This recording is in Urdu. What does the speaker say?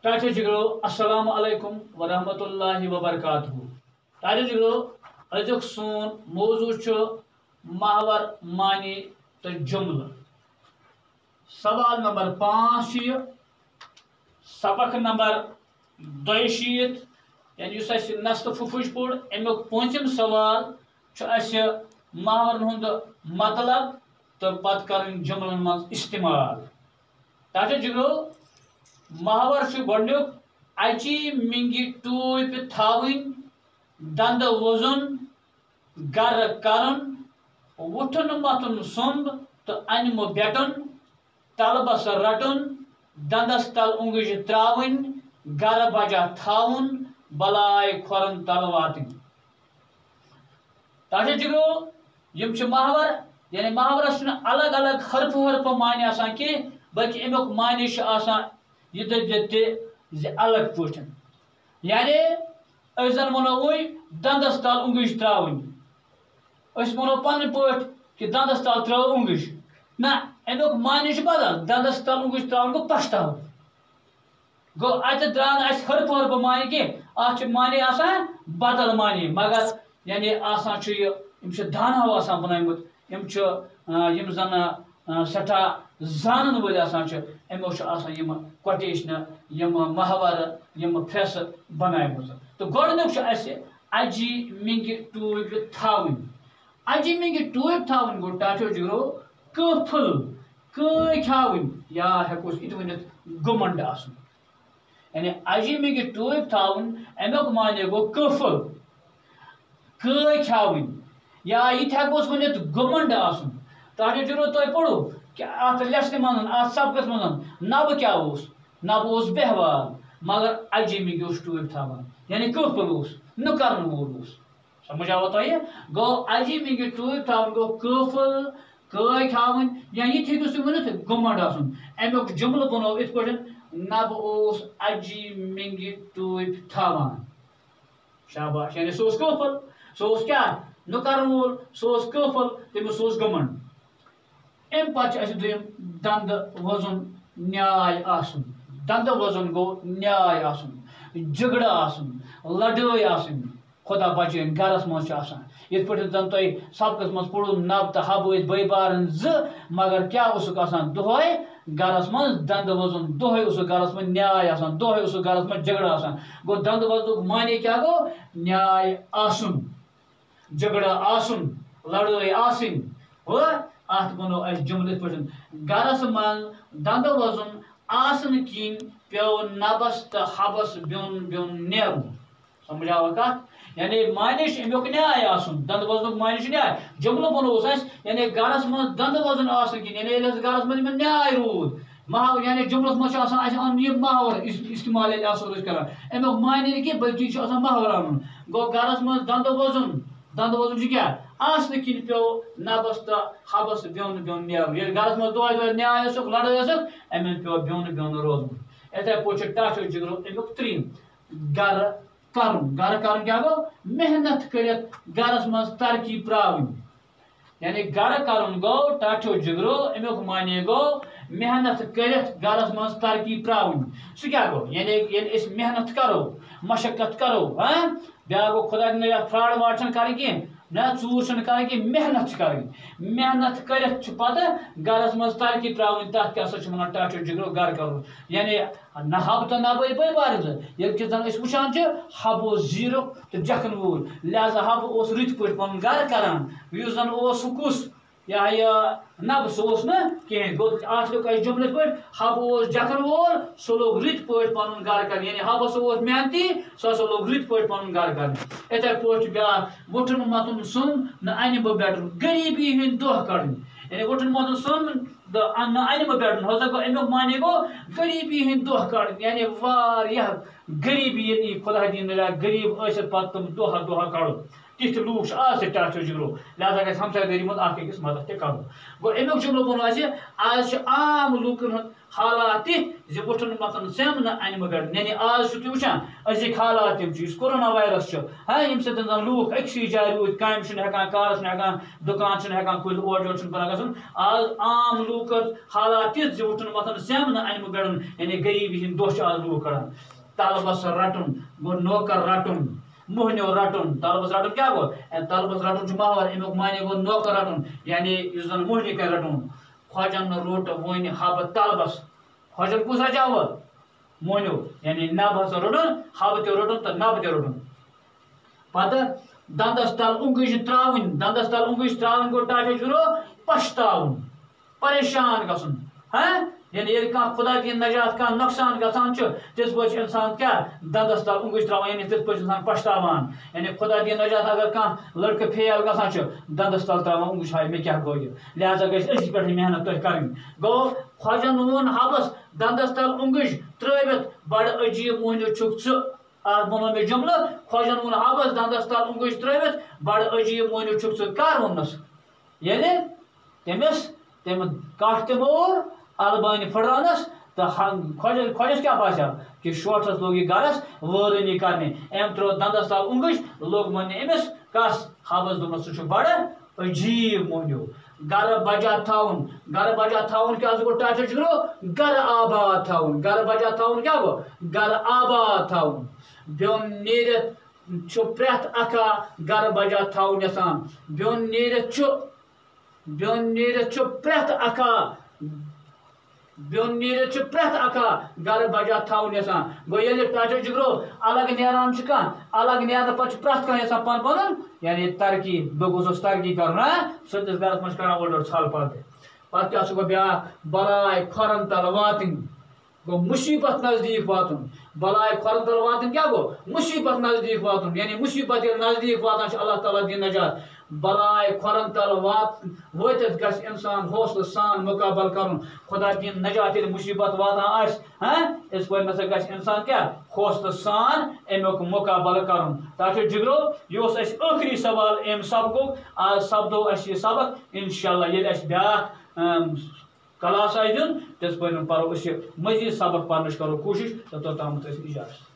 ٹاٹا جگرو السلام علیکم ورحمۃ اللہ وبرکاتہ. ٹاٹا جگرو ازیک سون موضوع محور معنی تو جملہ. سوال نمبر 5 سبق نمبر 62 یعنی اس نصف ففج پور امیک پونچم سوال محور ہند مطلب تو پتہ کرن جملن من استعمال. ٹاٹا جگرو محور گۄڈنیُک اچی منگی ٹوپ تھاوٕنۍ دند وزن گر کرن وٹھن متن سمب تو انمہ بیٹن تلبس رٹن دندس تل اونگج تراون گر بجا تھاون بلائے کھورن تل واتن. ٹاٹا جگرو یم محور یعنی محورس الگ الگ حرف معنی آسان کی بلکہ امیک معنی یہ الگ پٲٹھۍ. یعنی أسۍ زن ونو وۄنۍ دندس تل اونگج تراون أسۍ ونو پنن پٲٹھۍ کہ دندس تل ترٲو اونگج نہ امیک معنی بدل. دندس تل اونگج تراون گو پشتاو گو اتہ درٛاو نہٕ اَسہِ حرف معنی کینٛہہ اتھ معنی آسان بدل معنی مگر یعنی آسان یم دانو آسان بنٲیمٕتۍ یم زن سٹھاہ زانن وٲلۍ آسان یمو آسان یم کوٹیشن یم محور یم پھرٛس بنٲیمٕژ. تو گۄڈنیُک اَسہِ اجی منگہِ ٹوٗپۍ تھاوٕنۍ. اجی منگہِ ٹوٗپۍ تھاوٕنۍ گوٚو ٹاٹھو جگرو قٲفل کٲکۍ ہاوٕنۍ یا ہٮ۪کو أسۍ یِتھ ؤنِتھ گُمنڈ آسُن. یعنی اجی منگہِ ٹوٗپۍ تھاوٕنۍ امیُک معنی گوٚو قٲفل کٲکۍ ہاوٕنۍ یا یِتھ ہٮ۪کو أسۍ ؤنِتھ گُمنڈ آسُن. ٹاٹھو جگرو تۄہہِ پوٚرُو کہ اتھ لیسنہِ منٛز اتھ سبقس منٛز نبہٕ کیٛاہ اوس؟ نبہٕ اوس بہوال مگر اجی منگہِ اوس ٹوٗپۍ تھاوان یعنی قٲفل اوس نہٕ کرن وول اوس. سمجھ آوا تۄہہِ؟ گوٚو اجی منگہِ ٹوٗپۍ تھاوٕنۍ گوٚو قٲفل کٲکۍ ہاوٕنۍ یا یِتھ ہیٚکِو تُہۍ ؤنِتھ گُمنڈ آسُن. امیُک جملہٕ بنوو یِتھ پٲٹھۍ نبہٕ اوس اجی منگہِ ٹوٗپۍ تھاوان. شاباش یعنی سُہ اوس قٲفل سُہ اوس کیٛاہ نہٕ کرن وول سُہ اوس قٲفل تٔمِس اوس گُمنڈ. امہِ پتہٕ چھُ اَسہِ دوٚیِم دند وزُن نیاے آسُن. دند وزُن گوٚو نیاے آسُن جگڑٕ آسُن لڑٲے آسٕنۍ خدا بچٲیِن گرس منٛز چھُ آسان. یِتھ پٲٹھۍ زن تۄہہِ سبقس منٛز پوٚرُو نب تہٕ حب ٲسۍ بٲے بارٕنۍ زٕ مگر کیٛاہ اوسُکھ آسان دۄہے گرس منٛز دند وزُن دۄہے اوسُکھ گرس منٛز نیاے آسان دۄہے اوسُکھ گرس منٛز جگڑٕ آسان. گوٚو دند وزنُک معنی کیٛاہ گوٚو؟ نیاے آسُن جگڑٕ آسُن لڑٲے آسٕنۍ. اتھ بنوو اَسہِ جملہٕ یِتھ پٲٹھۍ گرس منٛز دند وزُن آسنہٕ کِنۍ پیوٚو نبس تہٕ حبس بیوٚن بیوٚن نیرُن. سمجھ آوا کتھ؟ یعنی معنی امیُک نیاے آسُن. دند وزنُک معنی نیاے. جملہٕ بنووُس اَسہِ یعنی گرس منٛز دند وزُن آسنہٕ کِنۍ یعنی ییٚلہِ اَسہِ گرس منٛز یِمن نیاے روٗد محور یعنی جملس منٛز چھُ آسان اَسہِ اَنُن یہِ محور استعمال ییٚلہِ آسو أسۍ کران امیُک معنی نہٕ کینٛہہ بلکہِ چھُ آسان محور اَنُن. گوٚو گرس منٛز دند وزُن چھُ کیٛاہ آسنہٕ کِنۍ پیوٚو نبس تہٕ حبس بیوٚن بیوٚن نیرُن. ییٚلہِ گرس منٛز دۄہے دۄہے نیاے ٲسٕکھ لڑٲے ٲسٕکھ اَمن پیوٚو بیوٚن بیوٚن روزُن. یِتھے پٲٹھۍ چھُ ٹاٹھو جگرو امیُک ترٛیٚیِم گر کرُن. گر کرُن کیٛاہ گوٚو؟ محنت کٔرِتھ گرس منٛز ترقی پراوٕنۍ. یعنی گر کرُن گوٚو ٹاٹھو جگرو امیُک معنی گوٚو محنت کٔرِتھ گرس منٛز ترقی پراوٕنۍ. سُہ کیٛاہ گوٚو؟ یعنی ییٚلہِ أسۍ محنت کرو مشقت کرو بیٛاکھ گوٚو خۄدا دِیِن یتھ فراڈ واڈ چھنہٕ کرٕنۍ کینٛہہ نہ ژوٗر چھنہٕ کرٕنۍ کینٛہہ محنت چھِ کرٕنۍ. محنت کٔرِتھ چھُ پتہٕ گرس منٛز ترقی تراوٕنۍ تتھ کیٛاہ سا چھِ ونان ٹاٹھو جگرو گر کرُن. یعنی نہ حب تہٕ نب ٲسۍ بٲے بارٕنۍ زٕ ییٚلہِ کہِ زن أسۍ وٕچھان چھِ حب اوس زیٖرُک تہٕ جکھن وول لہذا حب اوس رٕتۍ پٲٹھۍ پنُن گر کران یُس زن اوس سُہ کُس یہِ نب سُہ اوس نہٕ کِہینۍ. گوٚو اتھ لیوٚکھ اَسہِ جملہٕ یِتھ پٲٹھۍ حب اوس جکھن وول سُہ لوٚگ رٕتۍ پٲٹھۍ پنُن گر کرُن. یعنی حب ہسا اوس محنتی سُہ ہسا لوٚگ رٕتۍ پٲٹھۍ پنُن گر کرُن. یِتھے پٲٹھۍ چھُ بیٛاکھ وُٹھُن متُن سُم نہ انمہٕ بیٹُن غریٖبی ہٕنٛدۍ دۄہ کڑٕنۍ. یعنی وُٹھُن متُن سُم نہ انمہٕ بیٹُن ہسا گوٚو امیُک معنی گوٚو غریٖبی ہٕنٛدۍ دۄہ کڑٕنۍ. یعنی واریاہ غریٖبی ییٚلہِ خۄدا دِیِن غریٖب ٲسِتھ پتہٕ تِم دۄہ کڑُن. تِتھ لوٗکھ چھِ آز تہِ ٹاٹھیو جِگرو لہذا گژھِ ہمسایہِ دٲری منٛز اکھ أکِس مدد تہِ کرُن گوٚو امیُک جملہٕ ووٚنوٕ اَسہِ آز چھِ عام لوٗکن ہُنٛد حالات تِتھۍ زِ وُٹھُن مۄتھُن سٮ۪م نہٕ اَنہِ بغٲر یعنی آز چھُو تُہۍ وٕچھان أزِکۍ حالات یِم چھِ یُس کورونا وایرس چھُ ییٚمہِ سۭتۍ زن لوٗکھ أکسٕے جایہِ روٗدۍ کامہِ چھِنہٕ ہٮ۪کان کارس چھِنہٕ ہٮ۪کان دُکان چھِنہٕ ہٮ۪کان کھوٗلِتھ اورٕ یورٕ چھُنہٕ بنان گژھُن آز عام لوٗکن حالات تِتھ زِ وُٹھُن مۄتھُن سٮ۪م نہٕ اَنہِ بغٲر یعنی غریٖبی ہِنٛدۍ دۄہ چھِ آز لوٗکھ کڑان طلبس رٹُن گوٚو نوکر رٹُن موہنیو رٹُن طلبس رٹُن کیٛاہ گوٚو طلبس رٹُن چھُ ماحول امیُک معنی گوٚو نوکر رٹُن یعنی یُس زن موہنی کرِ رٹُن خۄجن روٚٹ وۄنۍ حبہٕ طلبس خۄجن کُس رچاو موہنیو یعنی نب ہسا روٚٹُن حبہٕ تہِ روٚٹُن تہٕ نب تہِ روٚٹُن پتہٕ دندس تل اونگٕج تراوٕنۍ دندس تل اونگٕج تراوٕنۍ گوٚو ٹاٹھے جُگرو پشتاوُن پریشان گژھُن یعنی ییٚلہِ کانٛہہ خۄدا دِیِن نجات کانٛہہ نۄقصان گژھان چھُ تِتھ پٲٹھۍ چھُ اِنسان کیٛاہ دندس تل اونگٕج تراوان یعنی تِتھ پٲٹھۍ چھُ اِنسان پشتاوان یعنی خۄدا دِیِن نجات اگر کانٛہہ لڑکہٕ فیل گژھان چھُ دندس تل تراوان اونگٕج ہاے مےٚ کیٛاہ گوٚو یہِ لہذا گژھِ أزۍ پٮ۪ٹھٕے محنت تۄہہِ کَرٕنۍ گوٚو خۄجن ووٚن حبس دندس تل اونگٕج ترٲوِتھ بڑٕ عجیٖب موہنیو چھُکھ ژٕ آز ووٚنو مےٚ جملہٕ خۄجن ووٚن حبس دندس تل اونگٕج ترٲوِتھ بڑٕ عجیٖب موہنیو چھُکھ ژٕ کر ووٚننس ییٚلہِ تٔمِس تٔمۍ کٹھ تہِ مور البانہِ پھٕٹراونس تہٕ خۄجس کیٛاہ باسیو کہِ شوٹھس لوگ یہِ گرس وٲرٲنی کرنہِ أمۍ ترٲو دندس تل اونگٕج لوگ وَننہِ أمِس کس حبس دوٚپمس ژٕ چھُکھ بڑٕ عجیٖب موہنیو گرٕ بجا تھاوُن کیٛاہ حظ گوٚو ٹاٹھے جِگرو گرٕ آباد تھاوُن گرٕ بجا تھاوُن کیٛاہ گوٚو گرٕ آباد تھاوُن بیوٚن نیٖرِتھ چھُ پرٛٮ۪تھ اکھا گرٕ بجا تھاوُن یژھان بیوٚن نیٖرِتھ چھُ پرٛٮ۪تھ اکھا گرٕ بجا تھاوُن یژھان گوٚو ییٚلہِ ٹاٹھے جِگرو الگ نیران چھُ کانٛہہ الگ نیرنہٕ پتہٕ چھُ پرٛٮ۪تھ کانٛہہ یژھان پنُن پنُن یعنی ترقی بہٕ گوٚژھُس ترقی کرُن سٔتِس گرس منٛز چھِ کران اورٕ یورٕ ژھل پتہٕ کیٛاہ چھُ گوٚو بیٛاکھ بلاے کھۄرن تل واتٕنۍ گوٚو مُصیبت نزدیٖک واتُن بلاے کھۄرن تل واتٕنۍ کیٛاہ گوٚو مُصیبت نزدیٖک واتُن یعنی مُصیبت ییٚلہِ نزدیٖک واتان چھِ اللہ تعالیٰ دِیِن نجات بلاے کھۄرن تل وٲتِتھ گژھِ اِنسان حوصلہٕ سان مُقابل کرُن خۄدا دِیِن نجات ییٚلہِ مُصیبت واتان آسہِ یِتھ پٲٹھۍ نسا گژھِ اِنسان کیٛاہ حوصلہٕ سان امیُک مُقابلہٕ کرُن ٹاٹھے جِگرو یہِ اوس اَسہِ ٲخری سوال امہِ سبقُک آز سپدو اَسہِ یہِ سبق انشاء اللہ ییٚلہِ اَسہِ بیٛاکھ کلاس آسہِ دیُن تِتھ پٲٹھۍ پرو أسۍ یہِ مزیٖد سبق پرنٕچ کرو کوٗشش تہٕ توٚتامتھ ٲسۍ اِجازت